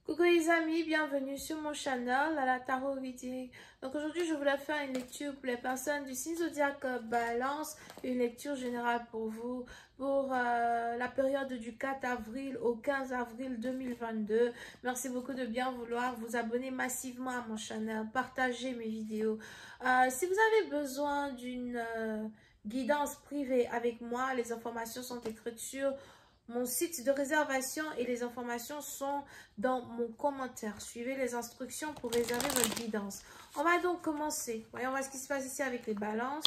Coucou les amis, bienvenue sur mon channel, la Tarot Reading. Donc aujourd'hui, je voulais faire une lecture pour les personnes du signe zodiaque Balance, une lecture générale pour vous, pour la période du 4 avril au 15 avril 2022. Merci beaucoup de bien vouloir vous abonner massivement à mon channel, partager mes vidéos. Si vous avez besoin d'une guidance privée avec moi, les informations sont écrites sur mon site de réservation et les informations sont dans mon commentaire. Suivez les instructions pour réserver votre guidance. On va donc commencer. Voyons voir ce qui se passe ici avec les balances.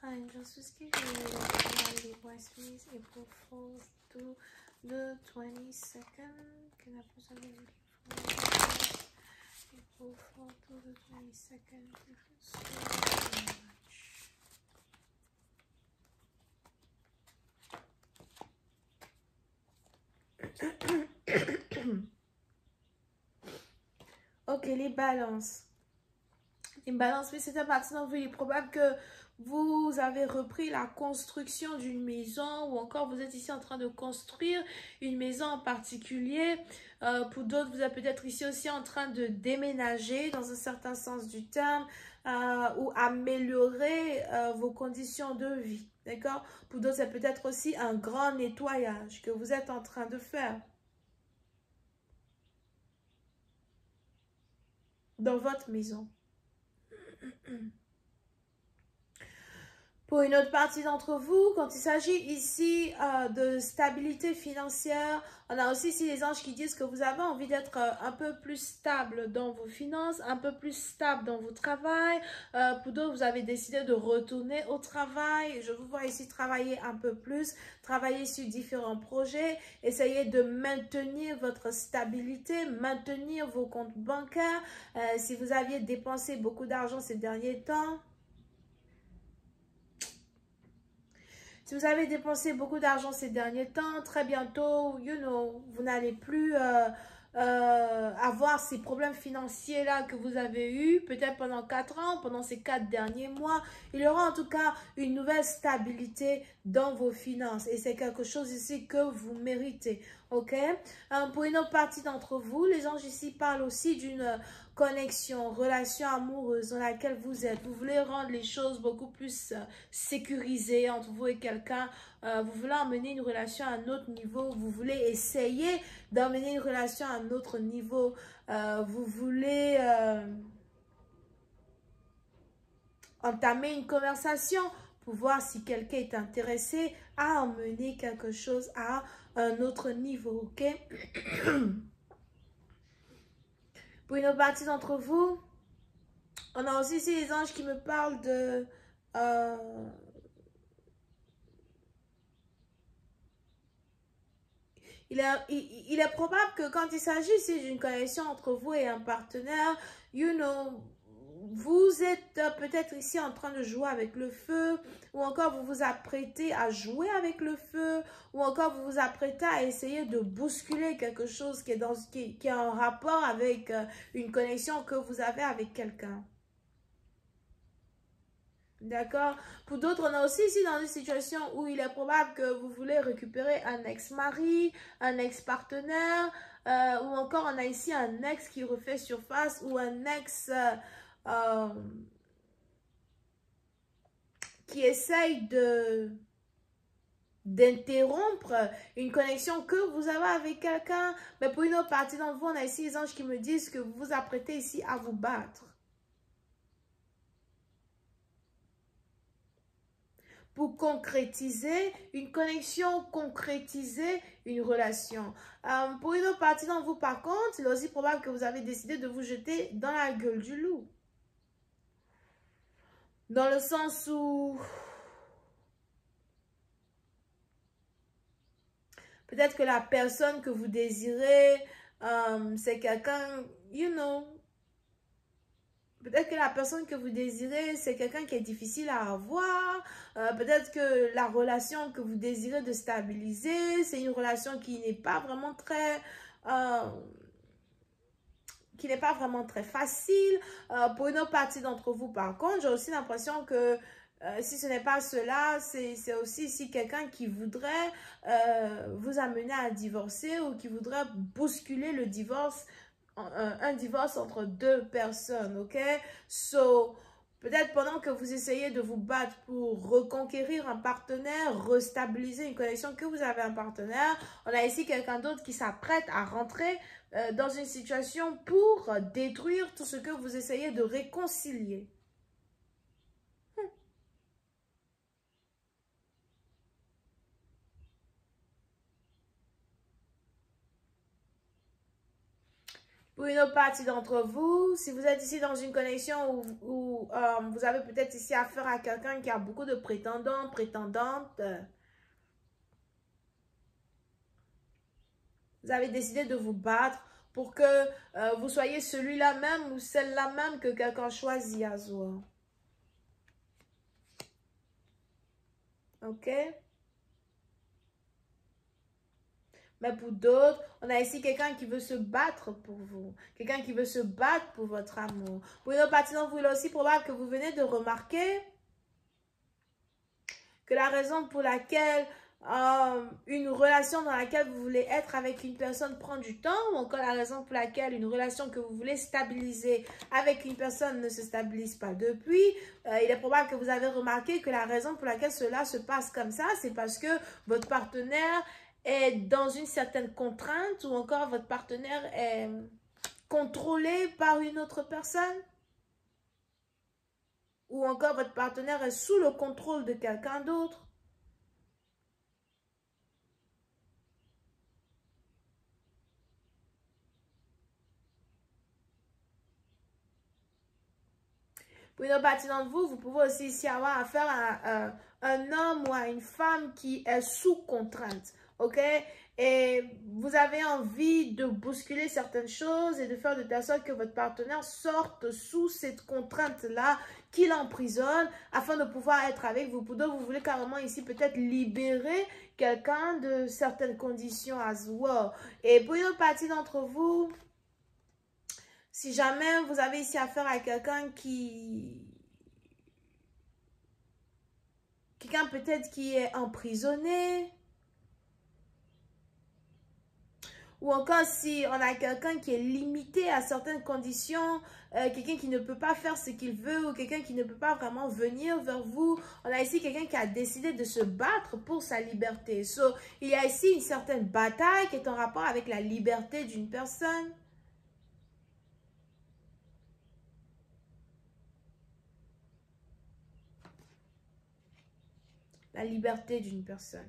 Angels, excuse me, West Miss, April Fools to the 22nd. Can I put something in April Fools to the 22nd? Ok, les balances. Les balances, oui, c'est un partenaire. Il est probable que vous avez repris la construction d'une maison ou encore vous êtes ici en train de construire une maison en particulier. Pour d'autres, vous êtes peut-être ici aussi en train de déménager dans un certain sens du terme ou améliorer vos conditions de vie. D'accord? Pour d'autres, c'est peut-être aussi un grand nettoyage que vous êtes en train de faire dans votre maison. Pour une autre partie d'entre vous, quand il s'agit ici de stabilité financière, on a aussi ici les anges qui disent que vous avez envie d'être un peu plus stable dans vos finances, un peu plus stable dans votre travail. Pour d'autres, vous avez décidé de retourner au travail. Je vous vois ici travailler un peu plus, travailler sur différents projets, essayer de maintenir votre stabilité, maintenir vos comptes bancaires. Si vous aviez dépensé beaucoup d'argent ces derniers temps, si vous avez dépensé beaucoup d'argent ces derniers temps, très bientôt, vous n'allez plus avoir ces problèmes financiers-là que vous avez eus, peut-être pendant 4 ans, pendant ces 4 derniers mois. Il y aura en tout cas une nouvelle stabilité dans vos finances. Et c'est quelque chose ici que vous méritez. Ok? Pour une autre partie d'entre vous, les anges ici parlent aussi d'une connexion, relation amoureuse dans laquelle vous êtes. Vous voulez rendre les choses beaucoup plus sécurisées entre vous et quelqu'un. Vous voulez emmener une relation à un autre niveau. Vous voulez essayer d'emmener une relation à un autre niveau. Vous voulez entamer une conversation pour voir si quelqu'un est intéressé à emmener quelque chose à un autre niveau. Ok? Pour une autre partie d'entre vous, on a aussi ici les anges qui me parlent de il est probable que quand il s'agit ici d'une connexion entre vous et un partenaire, vous êtes peut-être ici en train de jouer avec le feu, ou encore vous vous apprêtez à jouer avec le feu, ou encore vous vous apprêtez à essayer de bousculer quelque chose qui est en rapport avec une connexion que vous avez avec quelqu'un. D'accord? Pour d'autres, on a aussi ici dans une situation où il est probable que vous voulez récupérer un ex-mari, un ex-partenaire, ou encore on a ici un ex qui refait surface ou un ex qui essaye d'interrompre une connexion que vous avez avec quelqu'un. Mais pour une autre partie d'entre vous, on a ici les anges qui me disent que vous vous apprêtez ici à vous battre pour concrétiser une connexion, concrétiser une relation. Pour une autre partie d'entre vous, par contre, il est aussi probable que vous avez décidé de vous jeter dans la gueule du loup. Dans le sens où peut-être que la personne que vous désirez, c'est quelqu'un, peut-être que la personne que vous désirez, c'est quelqu'un qui est difficile à avoir. Peut-être que la relation que vous désirez de stabiliser, c'est une relation qui n'est pas vraiment très facile. Pour une autre partie d'entre vous, par contre, j'ai aussi l'impression que si ce n'est pas cela, c'est aussi si quelqu'un qui voudrait vous amener à divorcer ou qui voudrait bousculer le divorce, un divorce entre deux personnes, ok? So, peut-être pendant que vous essayez de vous battre pour reconquérir un partenaire, restabiliser une connexion, que vous avez un partenaire, on a ici quelqu'un d'autre qui s'apprête à rentrer dans une situation pour détruire tout ce que vous essayez de réconcilier. Pour une autre partie d'entre vous, si vous êtes ici dans une connexion où vous avez peut-être ici affaire à quelqu'un qui a beaucoup de prétendants, prétendantes, vous avez décidé de vous battre pour que vous soyez celui-là même ou celle-là même que quelqu'un choisit à soi. Ok? Mais pour d'autres, on a ici quelqu'un qui veut se battre pour vous. Quelqu'un qui veut se battre pour votre amour. Pour une autre partie d'entre vous, il est aussi probable que vous venez de remarquer que la raison pour laquelle une relation dans laquelle vous voulez être avec une personne prend du temps, ou encore la raison pour laquelle une relation que vous voulez stabiliser avec une personne ne se stabilise pas depuis, il est probable que vous avez remarqué que la raison pour laquelle cela se passe comme ça, c'est parce que votre partenaire est dans une certaine contrainte ou encore votre partenaire est contrôlé par une autre personne ou encore votre partenaire est sous le contrôle de quelqu'un d'autre. Pour une autre partie d'entre vous, vous pouvez aussi ici avoir affaire à un homme ou à une femme qui est sous contrainte, ok? Et vous avez envie de bousculer certaines choses et de faire de telle sorte que votre partenaire sorte sous cette contrainte-là, qu'il emprisonne afin de pouvoir être avec vous. Pour d'autres, vous voulez carrément ici peut-être libérer quelqu'un de certaines conditions as well. Et pour une autre partie d'entre vous, si jamais vous avez ici affaire à quelqu'un quelqu'un peut-être qui est emprisonné, ou encore si on a quelqu'un qui est limité à certaines conditions, quelqu'un qui ne peut pas faire ce qu'il veut, ou quelqu'un qui ne peut pas vraiment venir vers vous, on a ici quelqu'un qui a décidé de se battre pour sa liberté. So, il y a ici une certaine bataille qui est en rapport avec la liberté d'une personne. La liberté d'une personne.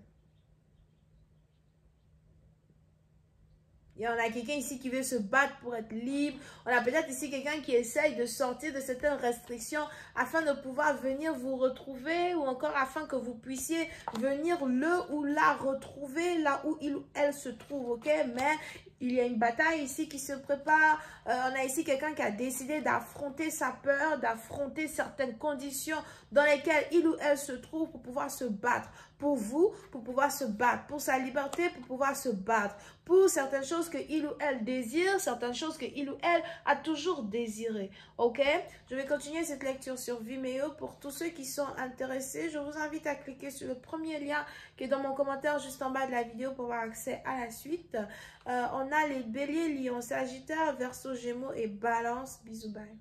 Il y en a quelqu'un ici qui veut se battre pour être libre. On a peut-être ici quelqu'un qui essaye de sortir de certaines restrictions afin de pouvoir venir vous retrouver ou encore afin que vous puissiez venir le ou la retrouver là où il ou elle se trouve, ok? Mais il y a une bataille ici qui se prépare. On a ici quelqu'un qui a décidé d'affronter sa peur, d'affronter certaines conditions dans lesquelles il ou elle se trouve pour pouvoir se battre. Pour vous, pour pouvoir se battre. Pour sa liberté, pour pouvoir se battre. Pour certaines choses que il ou elle désire, certaines choses que il ou elle a toujours désiré. Ok? Je vais continuer cette lecture sur Vimeo. Pour tous ceux qui sont intéressés, je vous invite à cliquer sur le premier lien qui est dans mon commentaire juste en bas de la vidéo pour avoir accès à la suite. On a les béliers, lions, sagittaires, verseaux, gémeaux et balance. Bisous, bye.